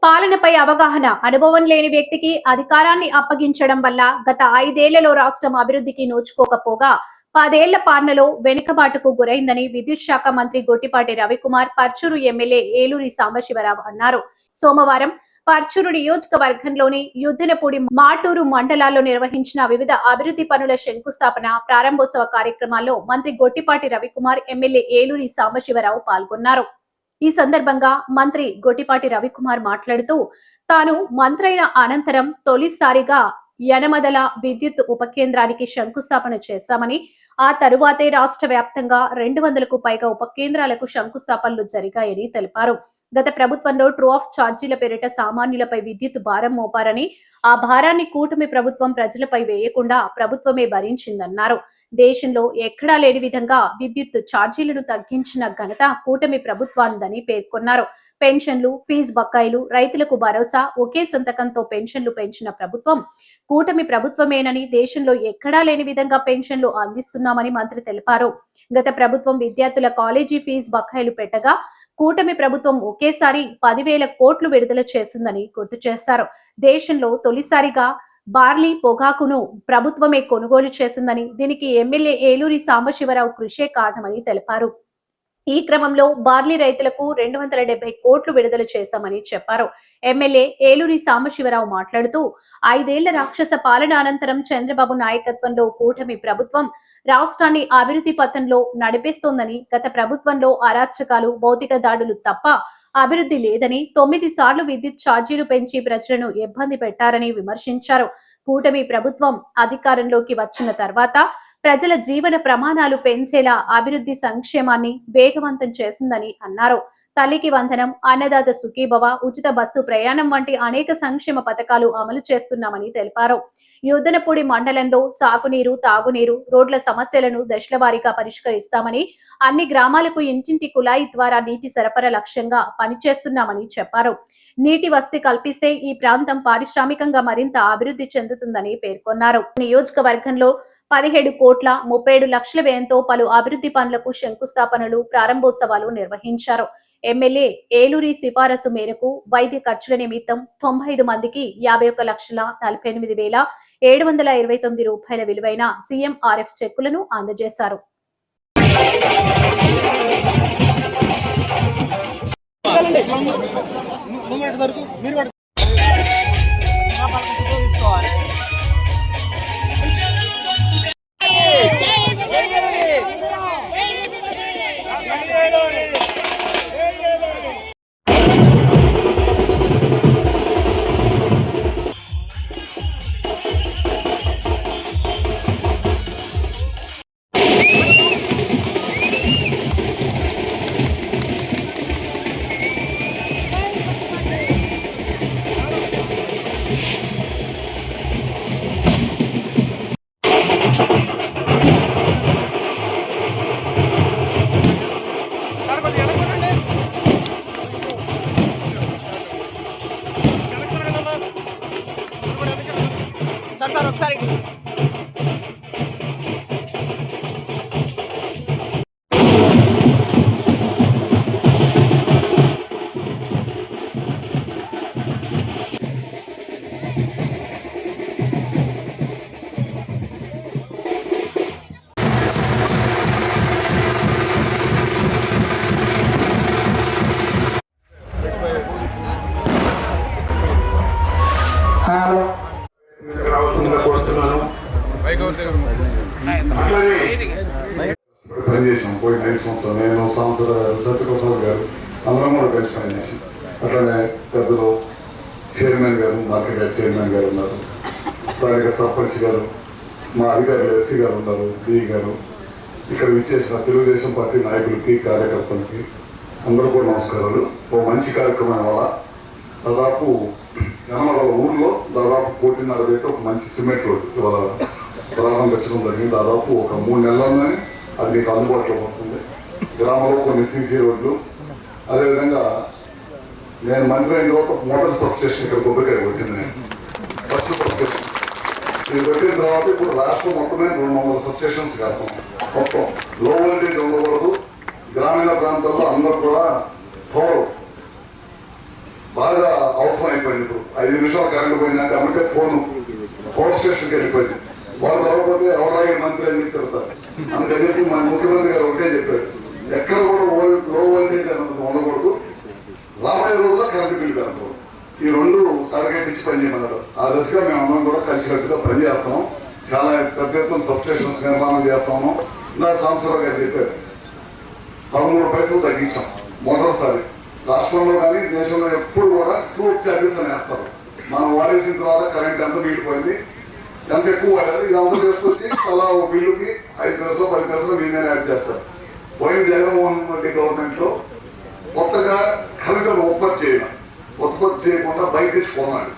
పాలనపై అవగాహన, అనుభవం లేని వ్యక్తికి అధికారాన్ని అప్పగించడం వల్ల గత 5 ఏళ్లలో రాష్ట్రం అభివృద్ధికి నోచుకోకపోగా 10 ఏళ్ల పాలనలో వెనుకబాటుకు గురైందని విద్యుత్ శాఖ మంత్రి గొట్టిపాటి రవికుమార్ పర్చూరు ఎమ్మెల్యే ఏలూరి సాంబశివరావు అన్నారు. సోమవారం పర్చూరు నియోజకవర్గంలోని యుద్దనపూడి, మాటూరు మండలాల్లో నిర్వహించిన వివిధ అభివృద్ధి పనుల శంకుస్థాపన, ప్రారంభోత్సవ కార్యక్రమాల్లో మంత్రి గొట్టిపాటి రవికుమార్, ఎమ్మెల్యే ఏలూరి సాంబశివరావు పాల్గొన్నారు. ఈ సందర్భంగా మంత్రి గొట్టిపాటి రవికుమార్ మాట్లాడుతూ, తాను మంత్రైన అనంతరం తొలిసారిగా యనమదల విద్యుత్ ఉప కేంద్రానికి శంకుస్థాపన చేశామని, ఆ తరువాతే రాష్ట్ర వ్యాప్తంగా 200కు పైగా ఉప కేంద్రాలకు శంకుస్థాపనలు జరిగాయని తెలిపారు. గత ప్రభుత్వంలో ట్రూ ఆఫ్ ఛార్జీల పేరిట సామాన్యులపై విద్యుత్ భారం మోపారని, ఆ భారాన్ని కూటమి ప్రభుత్వం ప్రజలపై వేయకుండా ప్రభుత్వమే భరించిందన్నారు. దేశంలో ఎక్కడా లేని విధంగా విద్యుత్ ఛార్జీలను తగ్గించిన ఘనత కూటమి ప్రభుత్వానిదని పేర్కొన్నారు. పెన్షన్లు, ఫీజు బకాయిలు, రైతులకు భరోసా, ఒకే సంతకంతో పెన్షన్లు పెంచిన ప్రభుత్వం కూటమి ప్రభుత్వమేనని, దేశంలో ఎక్కడా లేని విధంగా పెన్షన్లు అందిస్తున్నామని మంత్రి తెలిపారు. గత ప్రభుత్వం విద్యార్థుల కాలేజీ ఫీజు బకాయిలు పెట్టగా కూటమి ప్రభుత్వం ఒకేసారి 10,000 కోట్లు విడుదల చేసిందని గుర్తు చేశారు. దేశంలో తొలిసారిగా బార్లీ, పొగాకును ప్రభుత్వమే కొనుగోలు చేసిందని, దీనికి ఎమ్మెల్యే ఏలూరి సాంబశివరావు కృషే కారణమని తెలిపారు. ఈ క్రమంలో బార్లీ రైతులకు 270 కోట్లు విడుదల చేశామని చెప్పారు. ఎమ్మెల్యే ఏలూరి సాంబశివరావు మాట్లాడుతూ, 5 ఏళ్ల రాక్షస పాలన అనంతరం చంద్రబాబు నాయకత్వంలో కూటమి ప్రభుత్వం రాష్ట్రాన్ని అభివృద్ధి పథంలో నడిపిస్తోందని, గత ప్రభుత్వంలో అరాచకాలు, భౌతిక దాడులు తప్ప అభివృద్ధి లేదని, 9 సార్లు విద్యుత్ ఛార్జీలు పెంచి ప్రజలను ఇబ్బంది పెట్టారని విమర్శించారు. కూటమి ప్రభుత్వం అధికారంలోకి వచ్చిన తర్వాత ప్రజల జీవన ప్రమాణాలు పెంచేలా అభివృద్ధి సంక్షేమాన్ని వేగవంతం చేసిందని అన్నారు. తల్లికి వందనం, అన్నదాత సుఖీభవ, ఉచిత బస్సు ప్రయాణం వంటి అనేక సంక్షేమ పథకాలు అమలు చేస్తున్నామని తెలిపారు. యుద్దనపూడి మండలంలో సాగునీరు, తాగునీరు, రోడ్ల సమస్యలను దశలవారీగా పరిష్కరిస్తామని, అన్ని గ్రామాలకు ఇంటింటి కుళాయి ద్వారా నీటి సరఫరా లక్ష్యంగా పనిచేస్తున్నామని చెప్పారు. నీటి వసతి కల్పిస్తే ఈ ప్రాంతం పారిశ్రామికంగా మరింత అభివృద్ధి చెందుతుందని పేర్కొన్నారు. నియోజకవర్గంలో 17 కోట్ల 37 లక్షల వ్యయంతో పలు అభివృద్ధి పనులకు శంకుస్థాపనలు, ప్రారంభోత్సవాలు నిర్వహించారు. ఎమ్మెల్యే ఏలూరి సిఫారసు మేరకు వైద్య ఖర్చుల నిమిత్తం 95 మందికి 51,48,729 రూపాయల విలువైన CMRF చెక్కులను అందజేశారు. ఒకసారి పనిచేసాం. పోయి 5 సంవత్సరం నేను సంవత్సరం సత్యప్రసాద్ గారు అందరం కూడా కలిసి పనిచేసాం. అట్లనే పెద్దలు చైర్మన్ గారు, మార్కెట్ యార్డ్ చైర్మన్ గారు ఉన్నారు, స్థానిక సర్పంచ్ గారు, మా అధికారులు ఎస్సీ గారు ఉన్నారు, డిఈ గారు, ఇక్కడ విచ్చేసిన తెలుగుదేశం పార్టీ నాయకులకి, కార్యకర్తలకి అందరూ కూడా నమస్కారాలు. ఓ మంచి కార్యక్రమం వల్ల దాదాపు యనమదల ఊర్లో దాదాపు 1.5 కోటి పెట్టి ఒక మంచి సిమెంట్ రోడ్ ఇవాళ ప్రారంభించడం జరిగింది. దాదాపు ఒక 3 నెలల్లోనే అది మీకు అందుబాటులోకి వస్తుంది. గ్రామంలో కొన్ని సీసీ రోడ్లు, అదేవిధంగా నేను మంత్రి అయిన తర్వాత మోటార్ సబ్ స్టేషన్ ఇక్కడ కొబ్బరికాయ కొట్టింది. నేను ఫస్ట్ సబ్ స్టేషన్ ఇది పెట్టిన తర్వాత ఇప్పుడు రాష్ట్రం మొత్తమే 200 సబ్ స్టేషన్స్ కడతాం. మొత్తం లో వోల్టేజ్ ఉండకూడదు. గ్రామీణ ప్రాంతాల్లో అందరూ కూడా పవర్ బాగా అవసరం పని అయిపోయింది. ఇప్పుడు 5 నిమిషాలు కరెంట్ పోయిందంటే అమ్మంటే ఫోను పవర్ స్టేషన్కి వెళ్ళిపోయింది. వాళ్ళు తరగపోతే ఎవరాయి మంత్రి అని చెప్పి తిరుగుతారు. అందుకని చెప్పి మన ముఖ్యమంత్రి గారు ఒకటే చెప్పాడు, ఎక్కడ కూడా లో వోల్టేజ్ అనేది ఉండకూడదు, రాబోయే రోజుల్లో కరెంటు బిల్లు కాకూడదు. ఈ 2 టార్గెట్ ఇచ్చి పనిచేయమన్నాడు. ఆ దశగా మేము అందరం కూడా కలిసికట్టుగా పనిచేస్తున్నాం. చాలా పెద్ద ఎత్తున సబ్స్టేషన్స్ నిర్మాణం చేస్తాము. నా సంవత్సరాలు గారు చెప్పారు 13 పైసలు తగ్గించాం మొదటిసారి. రాష్ట్రంలో కానీ దేశంలో ఎప్పుడు కూడా ట్రూప్ ఛార్జెస్ అని వేస్తారు. మనం వాడేసిన తర్వాత కరెంట్ ఎంత మిగిలిపోయింది, ఎంత ఎక్కువ వాడారు, ఇదంతా తీసుకొచ్చి అలా ఒక బిల్లుకి 5 పైసలు 10 పైసలు మీనే యాడ్ చేస్తారు. పోయిన జగన్మోహన్ రెడ్డి గవర్నమెంట్లో కొత్తగా కరెంటు ఉత్పత్తి చేయకుండా బయట తెచ్చుకున్నాడు.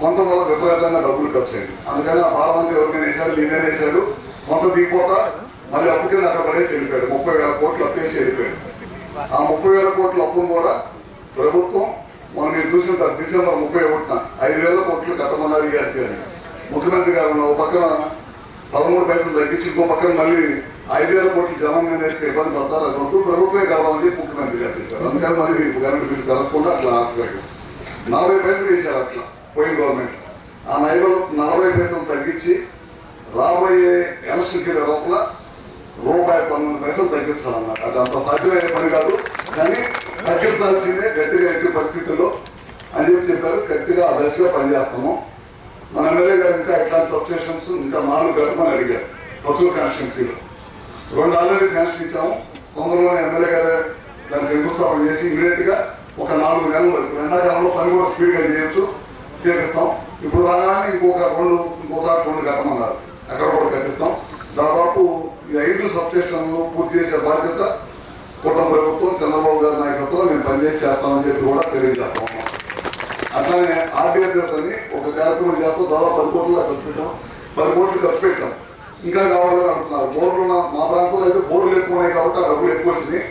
కొంత వల్ల విపరీతంగా డబ్బులు ఖర్చు అయింది. అందుకని ఆ భారమంతా ఎవరికైనా వేసాడు, నేనే వేసాడు. కొంత దిగిపోతా మళ్ళీ అప్పు కింద అక్కడ పడేసి వెళ్ళిపోయాడు. 30,000 కోట్లు అప్పేసి వెళ్ళిపోయాడు. ఆ 30,000 కోట్ల అప్పును కూడా ప్రభుత్వం మనం మీరు చూసుకుంటారు, డిసెంబర్ 31న 5,000 కోట్లు కట్టమన్నారు ఇవ్వాల్సి అని ముఖ్యమంత్రి గారు ఒక పక్కన 13 పైసలు తగ్గించి ఇంకో పక్కన మళ్ళీ 5,000 కోట్లు జనం మీద వేస్తే ఇబ్బంది పడతారు. అది వద్దు, ప్రభుత్వమే కలవాలని చెప్పి ముఖ్యమంత్రి గారు చెప్పారు. అందుకని మళ్ళీ కరెంటు బిల్లు కలగకుండా అట్లా 40 పైసలు వేశారు అట్లా పోయిన గవర్నమెంట్. ఆ 40 పైసలు తగ్గించి రాబోయే ఎలక్షన్కి లోపల ₹19 తగ్గించాలన్నమాట. అది అంత సాధ్యమైన పని కాదు, కానీ తగ్గించాల్సిందే గట్టిగా ఎట్టి పరిస్థితుల్లో అని చెప్పారు. గట్టిగా ఆ దశగా పనిచేస్తాము. మన ఎమ్మెల్యే గారు ఇంకా ఇట్లాంటి సబ్స్టేషన్స్ ఇంకా 4 కట్టమని అడిగారు. పచ్చూరు కాన్స్టిట్యున్సీలో 2 ఆల్రెడీ శాంక్షన్ ఇచ్చాము. తొందరలోనే ఎమ్మెల్యే గారు దాన్ని శంకుస్థాపన చేసి ఇమీడియట్ గా ఒక 4 నెలలు ఎండాకాలంలో పని కూడా స్పీడ్గా చేయొచ్చు, చేపిస్తాం. ఇప్పుడు రాగానే ఇంకోసారి 2 కట్టమన్నారు, అక్కడ కూడా కట్టిస్తాం. దాదాపు ఈ 5 సబ్స్టేషన్లు పూర్తి చేసే బాధ్యత కుటుంబ ప్రభుత్వం చంద్రబాబు గారి నాయకత్వంలో మేము పనిచేసి చేస్తామని చెప్పి కూడా తెలియజేస్తాం. అట్లానే ఆర్టీఎస్ఎస్ అని ఒక కార్యక్రమం చేస్తాం. దాదాపు 10 కోట్లు ఖర్చు పెట్టాం. 10 కోట్లు ఖర్చు పెట్టాం. ఇంకా కావాలని అంటున్నారు. బోర్లు మా ప్రాంతంలో అయితే బోర్లు ఎక్కువ ఉన్నాయి కాబట్టి ఆ డబ్బులు ఎక్కువ వచ్చినాయి,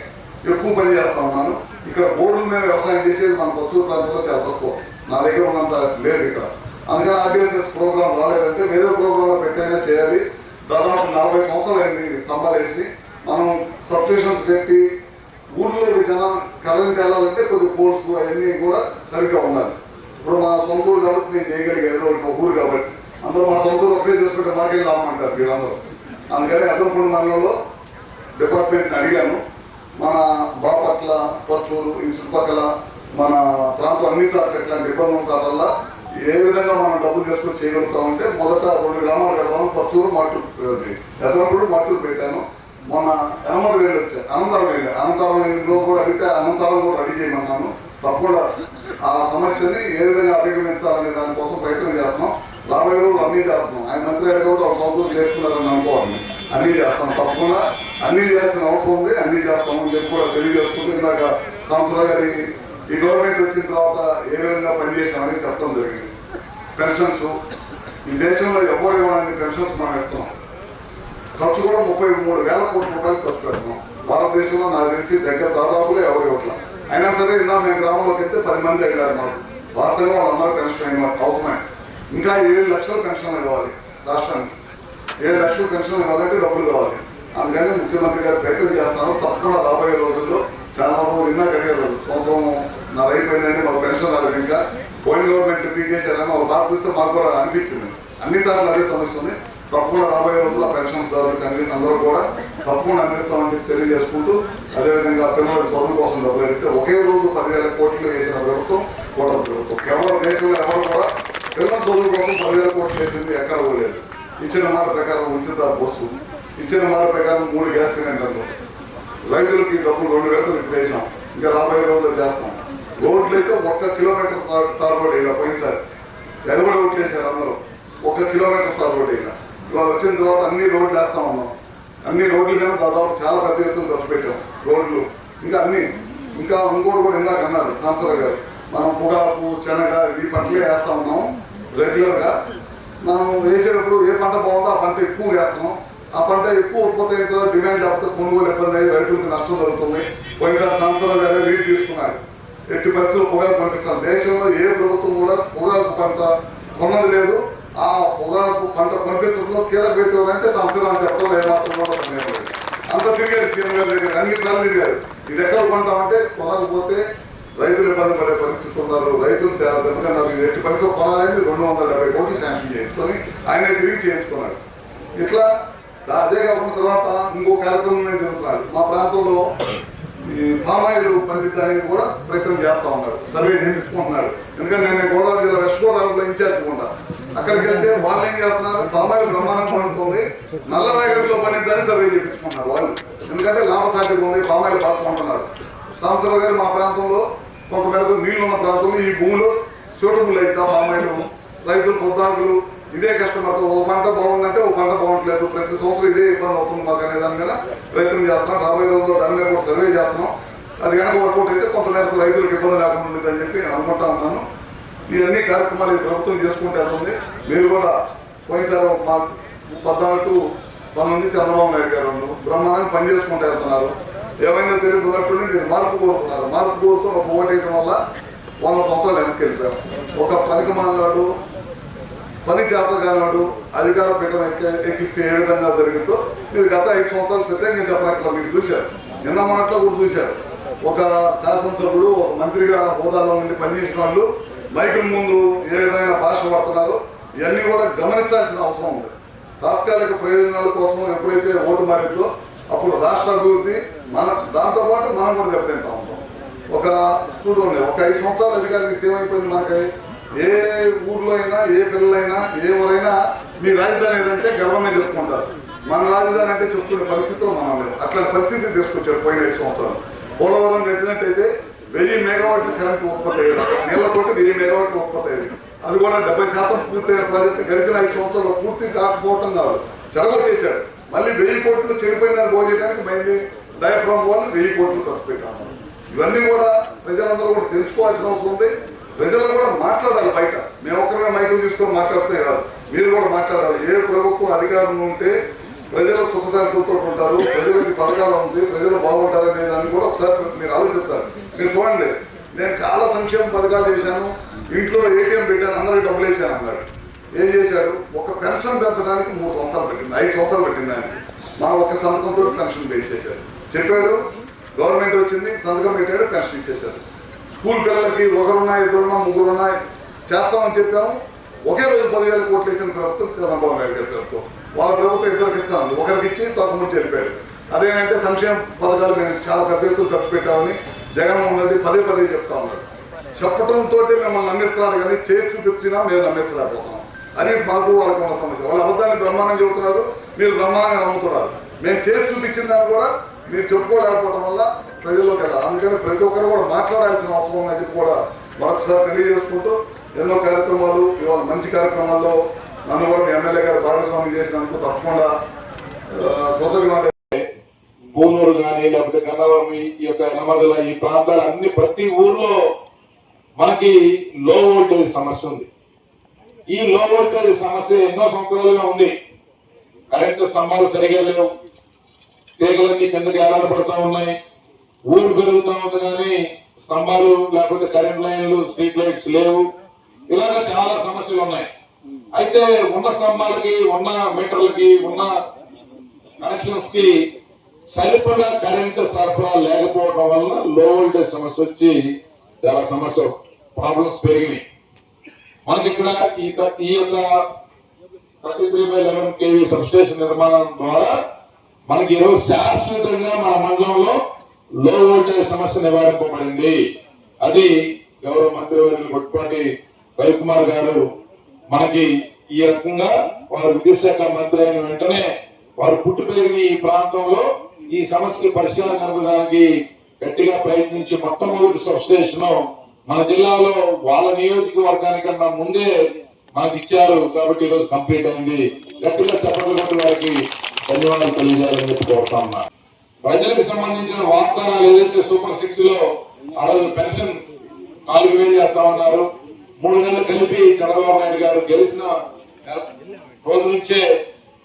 ఎక్కువ పని చేస్తా ఉన్నాను. ఇక్కడ బోర్లు మీద వ్యవసాయం చేసేది మన పచ్చూరు ప్రాంతంలో చాలా తక్కువ, నా దగ్గర ఉన్నంత లేదు ఇక్కడ. అందుకని ఆర్టీఎస్ఎస్ ప్రోగ్రామ్ రాలేదంటే వేరే ప్రోగ్రాంలో పెట్టైనా చేయాలి. దాదాపు 40 సంవత్సరాలు అయింది స్తంభాలు వేసి. మనం సబ్స్టేషన్స్ పెట్టి ఊర్లో జనం కరెంట్ వెళ్ళాలంటే కొద్ది పోల్స్ అవన్నీ కూడా సరిగ్గా ఉండాలి. ఇప్పుడు మా సొంత ఊరు కాబట్టి నేను చేయగలిగేది ఒక ఊరు కాబట్టి అందరూ మా సొంత ఊరు అప్లై చేసుకుంటే మాకేం రామంటారు మీరందరూ. అందుకని అదనపూడి మండలంలో డిపార్ట్మెంట్ని అడిగాను. మన బాపట్ల, పచ్చూరు, ఈ చుట్టుపక్కల మన ప్రాంతం అన్ని చోట్ల ఇట్లాంటి ఇబ్బంది చోట్ల ఏ విధంగా మనం డబ్బులు చేసుకొని చేయగలుగుతామంటే మొదట 2 గ్రామాలు పెడతాము. పచ్చూరు, మట్టూరు, ఎదనపూడి, మట్టూరు పెట్టాను. మొన్న ఎనమల వేలు వచ్చాయి, అనంతరం వేలులో కూడా అడిగితే అనంతరం కూడా రెడీ చేయమన్నాను. తప్పకుండా ఆ సమస్యని ఏ విధంగా అధిగమించాలనే దానికోసం ప్రయత్నం చేస్తున్నాం. రాబోయే రోజులు అన్నీ చేస్తున్నాం. ఆయన మంత్రి గారు కూడా ఒక సంవత్సరం చేసుకున్నారని అనుకోవాలి. అన్నీ చేస్తాం, తప్పకుండా అన్నీ చేయాల్సిన అవసరం ఉంది, అన్నీ చేస్తామని చెప్పి కూడా తెలియజేసుకుంటూ ఇందాక సంవత్సరాలు గారి ఈ గవర్నమెంట్ వచ్చిన తర్వాత ఏ విధంగా పనిచేసామని చెప్పడం జరిగింది. పెన్షన్స్ ఈ దేశంలో ఎవరు ఇవ్వడానికి పెన్షన్స్ మనం ఇస్తున్నాం. ఖర్చు కూడా 33,000 కోట్ల రూపాయలు ఖర్చు పెడుతున్నాం. భారతదేశంలో నాకు తెలిసి దగ్గర దాదాపుగా ఎవరు ఇవ్వట్ల. అయినా సరే ఇందా మేము గ్రామంలోకి వెళ్తే 10 మంది అడిగారు మాకు. వాస్తవంగా వాళ్ళందరూ పెన్షన్ అయిన అవసరమే. ఇంకా 7 లక్షల పెన్షన్లు కావాలి రాష్ట్రానికి. 7 లక్షల పెన్షన్లు కావాలంటే డబ్బులు కావాలి. అందుకని ముఖ్యమంత్రి గారు ప్రయత్నం చేస్తున్నారు. తప్పకుండా రాబోయే రోజుల్లో చాలా రోజులు ఇందాక అడిగారు, సంవత్సరం నాకు అయిపోయిందంటే మాకు పెన్షన్ రాలేదు. ఇంకా పోయిన గవర్నమెంట్ పీకేశారని ఒక బాధ చూస్తే మాకు కూడా అనిపించింది. అన్ని సార్లు అదే సమస్య ఉంది. తప్పకుండా రాబోయే రోజుల్లో పెన్షన్ దారులు అందరూ కూడా తప్పకుండా అందిస్తామని చెప్పి తెలియజేసుకుంటూ, అదేవిధంగా పిల్లల చదువు కోసం డబ్బులు అడిగితే ఒకే రోజు 10,000 కోట్లు వేసిన ప్రభుత్వం కూడా ప్రభుత్వం. కేవలం దేశంలో ఎవరు కూడా పిల్లల చదువు కోసం 10,000 కోట్లు వేసింది ఎక్కడ లేదు. ఇచ్చిన మాట ప్రకారం ఉచిత బస్సు, ఇచ్చిన మాట ప్రకారం 3 గ్యాస్ సిలిండర్లు, రైతులకి డబ్బులు 2 విడతలు ఇప్పుడు వేసాం. ఇంకా రాబోయే రోజులు చేస్తాం. రోడ్లు అయితే 1 కిలోమీటర్ తారబడి ఇలా పోయినసారి ఎగబడి ఓట్లు వేశారు అందరూ. 1 కిలోమీటర్ తారబడి ఇలా ఇవాళ వచ్చిన తర్వాత అన్ని రోడ్లు వేస్తా ఉన్నాం. అన్ని రోడ్ల మీద దాదాపు చాలా పెద్ద ఎత్తున ఖర్చు పెట్టాం. రోడ్లు ఇంకా అన్ని ఇంకోటి కూడా ఇందాక అన్నారు సాంసరావు గారు, మనం పొగాకు, శనగ ఈ పంటలే వేస్తా ఉన్నాం రెగ్యులర్గా. మనం వేసేటప్పుడు ఏ పంట బాగుందో ఆ పంట ఎక్కువ వేస్తున్నాం. ఆ పంట ఎక్కువ ఉత్పత్తి అయిన తర్వాత డిమాండ్ లేకపోతే కొనుగోలు ఇబ్బంది అయ్యి రైతులకు నష్టం జరుగుతుంది. పోయినసారి సాంసరావు గారు లీడ్ తీసుకున్నారు. ఎట్టి పరిస్థితుల్లో పొగాకు పండిస్తాం. దేశంలో ఏ ప్రభుత్వం కూడా పొగాకు పంట కొన్నది లేదు. ఆ పొగాకు పంట పండించడంలో కీలక వ్యక్తులు అంటే సంవత్సరాలు చెప్పడం ఏమాత్రం కూడా అంత తిరిగారు. సీఎం గారి దగ్గర అన్నిసార్లు తిరిగారు. ఇది ఎక్కడ కొంటామంటే పొగాకు పోతే రైతులు ఇబ్బంది పడే పరిస్థితి ఉన్నారు. రైతులు దెబ్బతిన్నారు. ఎట్టి పరిస్థితి కొనాలని 270 కోట్లు శాంక్షన్ చేయించుకొని ఆయనే తిరిగి చేయించుకున్నాడు. ఇట్లా అదే కాకుండా తర్వాత ఇంకో కార్యక్రమం జరుగుతున్నాడు. మా ప్రాంతంలో ఈ పామాయిల్ పండిట్ అనేది కూడా ప్రయత్నం చేస్తా ఉన్నాడు. సర్వే చేయించుకుంటున్నాడు. ఎందుకంటే నేను గోదావరి జిల్లా వెస్ట్ గోదావరిలో ఇన్ఛార్జ్ ఉన్నా. అక్కడికి వెళ్తే వాళ్ళు ఏం చేస్తున్నారు, పామాయిల్ బ్రహ్మాండంగా పండుతుంది, నల్ల రేగడిలో పండిద్దని సర్వే చేయించుకుంటున్నారు వాళ్ళు. ఎందుకంటే లాభసాటిగా ఉంది, పామాయిల్ పాల్గొంటున్నారు. సంవత్సరాలు గారు మా ప్రాంతంలో కొంతమేరకు నీళ్లు ఉన్న ప్రాంతంలో ఈ భూమిలో సూటబుల్ అయితే పామాయిల్ రైతులు పొద్దాకులు ఇదే కష్టపడతాం. ఓ పంట బాగుందంటే ఓ పంట బాగుంటలేదు. ప్రతి సంవత్సరం ఇదే ఇబ్బంది అవుతుంది మాకు అనే దాని మీద ప్రయత్నం చేస్తున్నాం. రాబోయే రోజుల్లో దాని మీద కూడా సర్వే చేస్తున్నాం. అది కనుక వర్కౌట్ అయితే కొంతమేరకు రైతులకు ఇబ్బంది లేకుండా ఉంటుంది అని చెప్పి నేను అనుకుంటా ఉన్నాను. ఇవన్నీ కార్యక్రమాలు ఈ ప్రభుత్వం చేసుకుంటూ వెళ్తుంది. మీరు కూడా పోయినసారి మా 14 to 19 చంద్రబాబు నాయుడు గారు బ్రహ్మాండంగా పని చేసుకుంటూ వెళ్తున్నారు. ఏమైనా తెలుగుతున్నట్టు మీరు మార్పు కోరుకున్నారు. మార్పు కోరుకుని ఒక ఓటు వేయడం వల్ల 100 సంవత్సరాలు వెనక్కి వెళ్ళిపోయాం. ఒక పనికి మానాడు పని చేత కానాడు అధికార పీఠం ఎక్కిస్తే ఏ విధంగా జరిగిందో మీరు గత 5 సంవత్సరాల క్రితం చెప్పినట్లు మీరు చూశారు. నిన్న మొన్నట్లో కూడా చూశారు. ఒక శాసనసభ్యుడు ఒక మంత్రిగా హోదాలో నుండి పనిచేసిన వాళ్ళు మైకుల ముందు ఏ విధమైన భాష పడుతున్నారో ఇవన్నీ కూడా గమనించాల్సిన అవసరం ఉంది. తాత్కాలిక ప్రయోజనాల కోసం ఎప్పుడైతే ఓటు మారిందో అప్పుడు రాష్ట్ర అభివృద్ధి దాంతోపాటు మనం కూడా దెబ్బతింటా ఉంటాం. ఒక చూడండి, ఒక 5 సంవత్సరాల అధికారికి ఏమైపోయింది, మనకి ఏ ఊర్లో అయినా ఏ పిల్లలైనా ఎవరైనా మీ రాజధాని ఏదంటే గర్వంగా చెప్పుకుంటారు. మన రాజధాని అంటే చెప్పుకునే పరిస్థితుల్లో మనం లేదు. అట్లా పరిస్థితి తీసుకొచ్చారు పోయిన 5 సంవత్సరాలు. పోలవరం పెట్టినట్టయితే 1000 మెగావాట్ల కరెంట్ ఉత్పత్తి అయ్యేది. నీళ్లతోటి 1000 మెగావాట్ల ఉత్పత్తి అయ్యేది. అది కూడా 70% పూర్తయిన ప్రాజెక్టు గడిచిన 5 సంవత్సరాలు పూర్తి కాకపోవటం కాదు, చెరగొట్టేశారు. మళ్ళీ 1000 కోట్లు చెడిపోయిన పోయడానికి మళ్ళీ డయాఫ్రామ్ వాళ్ళు 1000 కోట్లు ఖర్చు పెట్టాము. ఇవన్నీ కూడా ప్రజలందరూ కూడా తెలుసుకోవాల్సిన అవసరం ఉంది. ప్రజలు కూడా మాట్లాడాలి. బయట మేము ఒక్కరిగా మైకులు తీసుకొని మాట్లాడితే కాదు, మీరు కూడా మాట్లాడాలి. ఏ ప్రభుత్వం అధికారంలో ఉంటే ప్రజలు సుఖశాంతులతో ఉంటారు, ప్రజలకి పథకాలు ఉంది, ప్రజలు బాగుంటారనే దాన్ని కూడా ఒకసారి మీరు ఆలోచిస్తారు. మీరు చూడండి, నేను చాలా సంక్షేమ పథకాలు చేశాను, ఇంట్లో ఏటీఎం పెట్టాను, అందరికి డబ్బులు వేసాను అన్నాడు. ఏం చేశాడు? ఒక పెన్షన్ పెంచడానికి 3 సంవత్సరాలు పెట్టింది, 5 సంవత్సరాలు పెట్టింది ఆయన. మా ఒక్క సంతకంతో పెన్షన్ పెంచేశారు. చెప్పాడు, గవర్నమెంట్ వచ్చింది, సంతకం పెట్టాడు, పెన్షన్ ఇచ్చేశారు. స్కూల్ పిల్లలకి 1 ఉన్నా 2 ఉన్నా 3 ఉన్నా చేస్తామని చెప్పాము. ఒకే రోజు 10,000 కోట్లు వేసిన ప్రభుత్వం చంద్రబాబు నాయుడు గారి ప్రభుత్వం. వాళ్ళ ప్రభుత్వం 2 ఇస్తాను, ఒకరికి ఇచ్చి తక్కువ చెప్పాడు. అదేంటంటే సంక్షేమ పథకాలు మేము చాలా పెద్ద ఎత్తులు ఖర్చు పెట్టామని జగన్మోహన్ రెడ్డి పదే చెప్తా ఉన్నాడు. చెప్పడంతో మిమ్మల్ని నమ్మిస్తున్నాడు, కానీ చేసి చూపించినా మేము నమ్మించలేకపోతున్నాం. అది మాకు వాళ్ళకి ఉన్న సమస్య. వాళ్ళ అబద్ధాన్ని బ్రహ్మాండంగా చెబుతున్నారు, మీరు బ్రహ్మాండంగా నమ్ముతున్నారు. మేము చేసి చూపించిన దాన్ని కూడా మీరు చెప్పుకోలేకపోవడం వల్ల ప్రజల్లోకి వెళ్ళాలి. అందుకని ప్రతి ఒక్కరు కూడా మాట్లాడాల్సిన అవసరం ఉందని చెప్పి కూడా మరొకసారి తెలియజేసుకుంటూ, ఎన్నో కార్యక్రమాలు ఇవాళ మంచి కార్యక్రమాల్లో నన్ను కూడా మీ ఎమ్మెల్యే గారు భాగస్వామ్యం చేసినందుకు తప్పకుండా కృతజ్ఞతలు. పూనూరు కానీ లేకపోతే గన్నవరం ఈ యొక్క ఎనమదల ఈ ప్రాంతాలు అన్ని ప్రతి ఊర్లో మనకి లో వోల్టేజ్ సమస్య ఉంది. ఈ లో వోల్టేజ్ సమస్య ఎన్నో సంవత్సరాలుగా ఉంది. కరెంటు స్తంభాలు సరిగా లేవు, తీగలన్నీ కిందకి ఏలాడబడుతూ ఉన్నాయి, ఊరు పెరుగుతూ ఉంది, కానీ స్తంభాలు లేకపోతే కరెంట్ లైన్లు స్ట్రీట్ లైట్స్ లేవు. ఇలాగ చాలా సమస్యలు ఉన్నాయి. అయితే ఉన్న స్తంభాలకి ఉన్న మీటర్లకి ఉన్న కనెక్షన్స్ కి సరిపడా కరెంటు సరఫరా లేకపోవడం వల్ల లో వోల్టేజ్ సమస్య వచ్చి చాలా సమస్య ప్రాబ్లమ్స్ పెరిగినాయి. మనకి ఇక్కడ ఈ యొక్క 33/11 kV సబ్స్టేషన్ నిర్మాణం ద్వారా మనకి ఈరోజు శాశ్వతంగా మన మండలంలో లో వోల్టేజ్ సమస్య నివారింపబడింది. అది గౌరవ మంత్రివర్యులు కొట్టుపాటి రవికుమార్ గారు మనకి ఈ రకంగా వారు విద్యుత్ శాఖ మంత్రి అయిన వెంటనే వారు పుట్టి పెరిగిన ఈ ప్రాంతంలో ఈ సమస్య పరిష్కారం కనుగొనడానికి గట్టిగా ప్రయత్నించి మొట్టమొదటి సబ్స్టేషన్ మన జిల్లాలో వాళ్ళ నియోజకవర్గానికన్నా ముందే మనకి ఇచ్చారు. కాబట్టి ఈరోజు కంప్లీట్ అయింది. గట్టిగా చెప్పగలిగిన వారికి ధన్యవాదాలు తెలియజేయాలని చెప్పి కోరుతా ఉన్నా. ప్రజలకు సంబంధించిన వాగ్దానాలు ఏదైతే సూపర్ 6 లో ఆ రోజు పెన్షన్ 4,000 చేస్తామన్నారు. 3 నెలలు కలిపి చంద్రబాబు నాయుడు గారు గెలిచిన రోజు నుంచే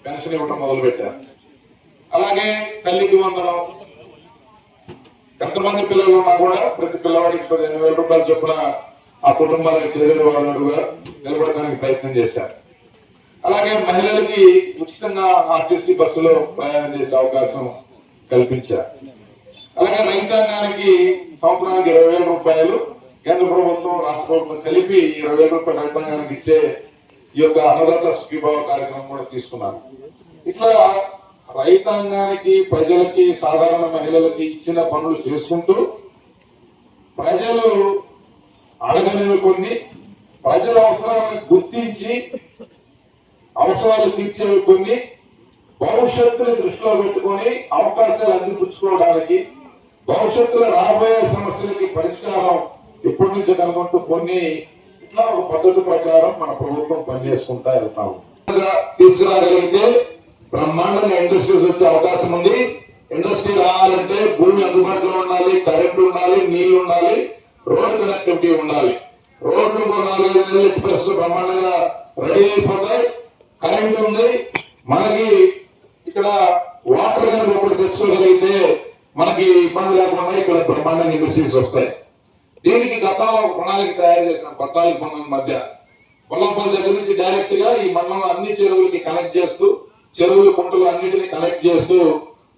పెన్షన్ ఇవ్వడం మొదలు పెట్టారు. అలాగే తల్లికి వందనం, ఎంతమంది పిల్లలు ఉన్నా కూడా ప్రతి పిల్లవాడికి 15,000 రూపాయలు చొప్పున ఆ కుటుంబానికి చేరువగా నిలబడడానికి ప్రయత్నం చేశారు. అలాగే మహిళలకి ఉచితంగా ఆర్టీసీ బస్సులో ప్రయాణం చేసే అవకాశం కల్పించారు. అలాగే రైతాంగానికి సంవత్సరానికి 20,000 రూపాయలు కేంద్ర ప్రభుత్వం రాష్ట్ర ప్రభుత్వం కలిపి 20,000 రూపాయలు రైతాంగానికి ఇచ్చే ఈ యొక్క అన్నదాత సుఖీభావ కార్యక్రమం కూడా తీసుకున్నారు. ఇట్లా రైతాంగానికి ప్రజలకి సాధారణ మహిళలకి ఇచ్చిన పనులు చేసుకుంటూ ప్రజలు అడగనివి కొన్ని, ప్రజల అవసరాలను గుర్తించి అవసరాలు తీర్చేవి కొన్ని, భవిష్యత్తుని దృష్టిలో పెట్టుకొని అవకాశాలు అందిపుచ్చుకోవడానికి భవిష్యత్తులో రాబోయే సమస్యలకి పరిష్కారం ఇప్పటి నుంచి కనుకుంటూ కొన్ని ఇట్లా ఒక పద్ధతి ప్రకారం మన ప్రభుత్వం పనిచేసుకుంటా వెళ్తాము. తీసుకురాగలిగితే బ్రహ్మాండంగా ఇండస్ట్రీస్ వచ్చే అవకాశం ఉంది. ఇండస్ట్రీ రావాలంటే భూమి అందుబాటులో ఉండాలి, కరెంట్ ఉండాలి, నీళ్లు ఉండాలి, రోడ్ కనెక్టివిటీ ఉండాలి. రోడ్లు 4-5 ఎక్స్ప్రెస్ బ్రహ్మాండంగా రెడీ అయిపోతాయి. కరెంట్ ఉంది, మనకి ఇక్కడ వాటర్ కనుక ఒకటి తెచ్చుకోగలిగితే మనకి ఇబ్బంది లేకుండా ఇక్కడ బ్రహ్మాండంగా ఇండస్ట్రీస్ వస్తాయి. దీనికి గతంలో ఒక ప్రణాళిక తయారు చేసిన 14-19 మధ్య కొల్లాపల్లి దగ్గర నుంచి డైరెక్ట్ గా ఈ మండలం అన్ని చెరువులకి కనెక్ట్ చేస్తూ, చెరువులు కుంటలు అన్నిటిని కనెక్ట్ చేస్తూ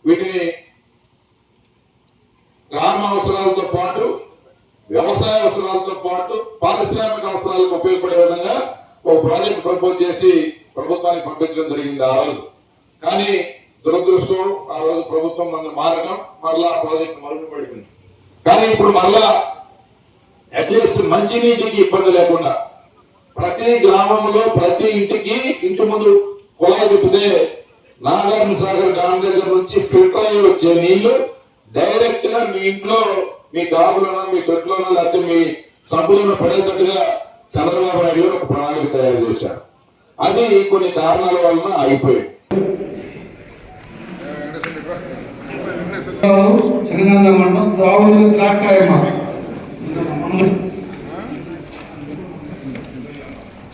వీటిని గ్రామ అవసరాలతో పాటు వ్యవసాయ అవసరాలతో పాటు పారిశ్రామిక అవసరాలకు ఉపయోగపడే విధంగా ఒక ప్రాజెక్ట్ ప్రపోజ్ చేసి ప్రభుత్వానికి పంపించడం జరిగింది ఆ రోజు. కానీ దురదృష్టం ఆ రోజు ప్రభుత్వం మన మారడం మరలా ఆ ప్రాజెక్ట్ మరుగున పడింది. కానీ ఇప్పుడు మరలా అట్లీస్ట్ మంచినీటికి ఇబ్బంది లేకుండా ప్రతి గ్రామంలో ప్రతి ఇంటి ముందు కుళాయి తిప్పితే నాగార్జున సాగర్ డ్యామ్ దగ్గర నుంచి ఫిల్టర్ అయ్యి వచ్చే నీళ్లు డైరెక్ట్ గా మీ ఇంట్లో, మీ కాపులోనో, మీ తొట్టులోనో, లేకపోతే మీ సంపులోనో పడేటట్టుగా చంద్రబాబు నాయుడు గారు ఒక ప్రణాళిక తయారు చేశారు. అది కొన్ని కారణాల వలన అయిపోయింది.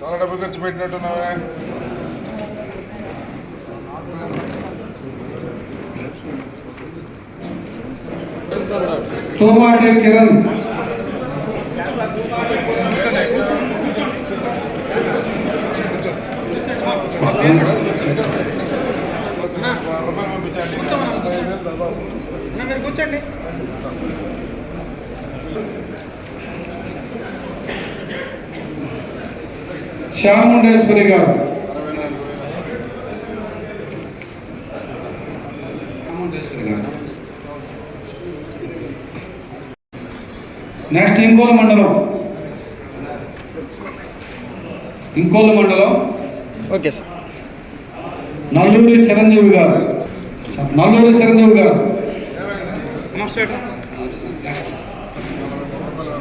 చాలా డబ్బు ఖర్చు పెట్టినట్టున్నావే. తోమాటి కిరణ్, కూర్చోండి. శ్యాముండేశ్వరి గారు, నెక్స్ట్ ఇంకోలు మండలం ఓకే సార్. నల్లూరి చిరంజీవి గారు,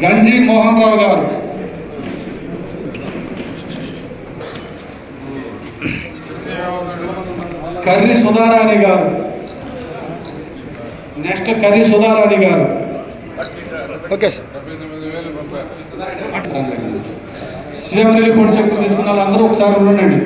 గంజి మోహన్ రావు గారు, కర్రి సుధారాణి గారు, next Karri Sudharani garu. Okay sir. CM relief fund cheque తీసుకున్న వాళ్ళందరూ ఒకసారి ఉండండి.